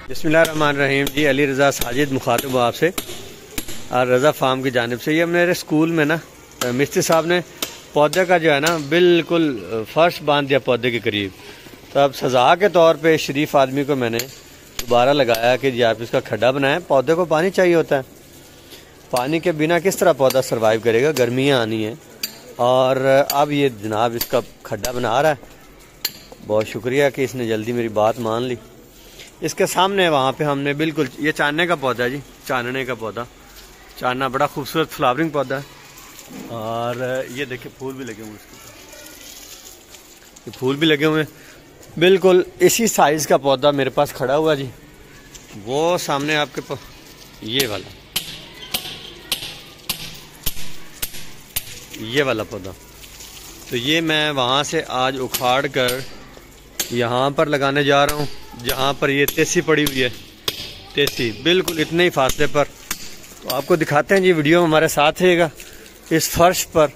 बिस्मिल्लाहिर्रहमानिर्रहीम जी। अली रज़ा साजिद मुखातिब हूँ आपसे और रज़ा फार्म की जानिब से। ये मेरे स्कूल में ना मिस्त्री साहब ने पौधे का जो है ना बिल्कुल फर्श बांध दिया पौधे के करीब। तो अब सज़ा के तौर पे शरीफ आदमी को मैंने दोबारा लगाया कि जी आप इसका खड्डा बनाएं। पौधे को पानी चाहिए होता है, पानी के बिना किस तरह पौधा सर्वाइव करेगा, गर्मियाँ आनी है। और अब ये जनाब इसका खड्डा बना रहा है। बहुत शुक्रिया कि इसने जल्दी मेरी बात मान ली। इसके सामने वहाँ पे हमने बिल्कुल ये चानने का पौधा है जी, चानने का पौधा। चानना बड़ा खूबसूरत फ्लावरिंग पौधा है और ये देखिए फूल भी लगे हुए हैं इसके, ये फूल भी लगे हुए हैं। बिल्कुल इसी साइज़ का पौधा मेरे पास खड़ा हुआ जी, वो सामने आपके पास ये वाला पौधा। तो ये मैं वहाँ से आज उखाड़ कर यहाँ पर लगाने जा रहा हूँ, जहाँ पर ये तेसी पड़ी हुई है। तेसी बिल्कुल इतने ही फासले पर। तो आपको दिखाते हैं जी, वीडियो में हमारे साथ रहेगा। इस फर्श पर,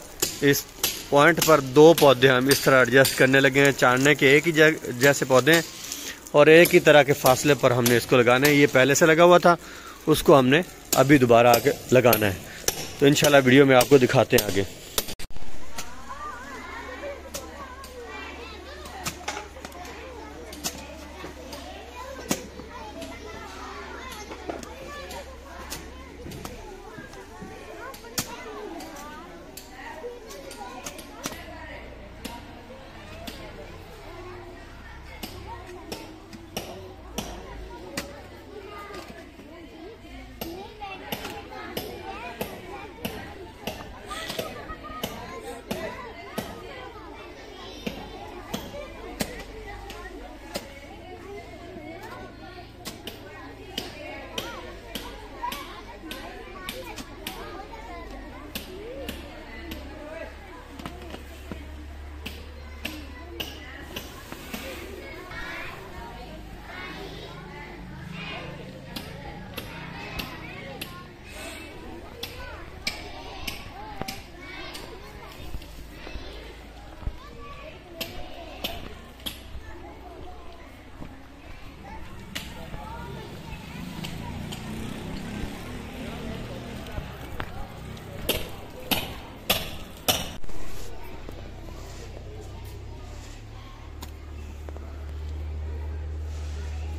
इस पॉइंट पर दो पौधे हम इस तरह एडजस्ट करने लगे हैं। चांदने के एक ही जैसे पौधे हैं और एक ही तरह के फासले पर हमने इसको लगाना है। ये पहले से लगा हुआ था, उसको हमने अभी दोबारा आके लगाना है। तो इंशाल्लाह वीडियो में आपको दिखाते हैं आगे।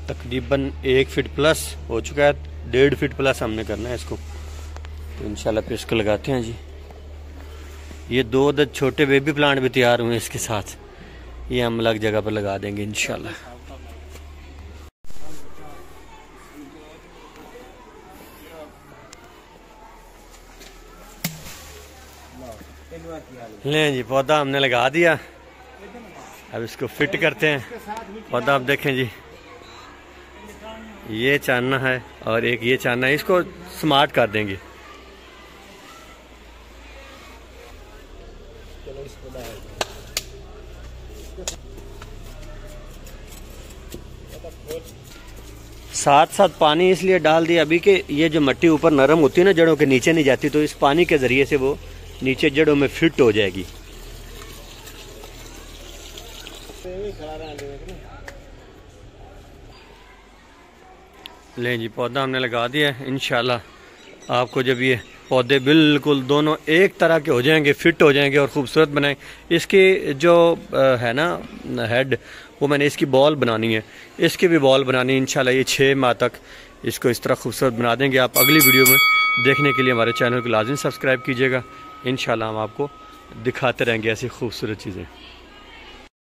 तकरीबन 1 फीट प्लस हो चुका है, 1.5 फीट प्लस हमने करना है इसको। तो इंशाल्लाह फिर इसको लगाते हैं जी। ये 2 अदद छोटे बेबी प्लांट भी तैयार हुए हैं इसके साथ, ये हम अलग जगह पर लगा देंगे इंशाल्लाह। लें जी, पौधा हमने लगा दिया। अब इसको फिट करते हैं। पौधा आप देखें जी, ये चानना है और एक ये चानना है, इसको स्मार्ट कर देंगे। साथ साथ पानी इसलिए डाल दिया अभी कि ये जो मिट्टी ऊपर नरम होती है ना, जड़ों के नीचे नहीं जाती, तो इस पानी के जरिए से वो नीचे जड़ों में फिट हो जाएगी। लें जी, पौधा हमने लगा दिया है। इंशाल्लाह आपको जब ये पौधे बिल्कुल दोनों एक तरह के हो जाएंगे, फिट हो जाएंगे और ख़ूबसूरत बनाएंगे। इसकी जो है ना हेड, वो मैंने इसकी बॉल बनानी है, इसकी भी बॉल बनानी है। इंशाल्लाह ये 6 माह तक इसको इस तरह खूबसूरत बना देंगे। आप अगली वीडियो में देखने के लिए हमारे चैनल को लाज़िम सब्सक्राइब कीजिएगा। इंशाल्लाह हम आपको दिखाते रहेंगे ऐसी खूबसूरत चीज़ें।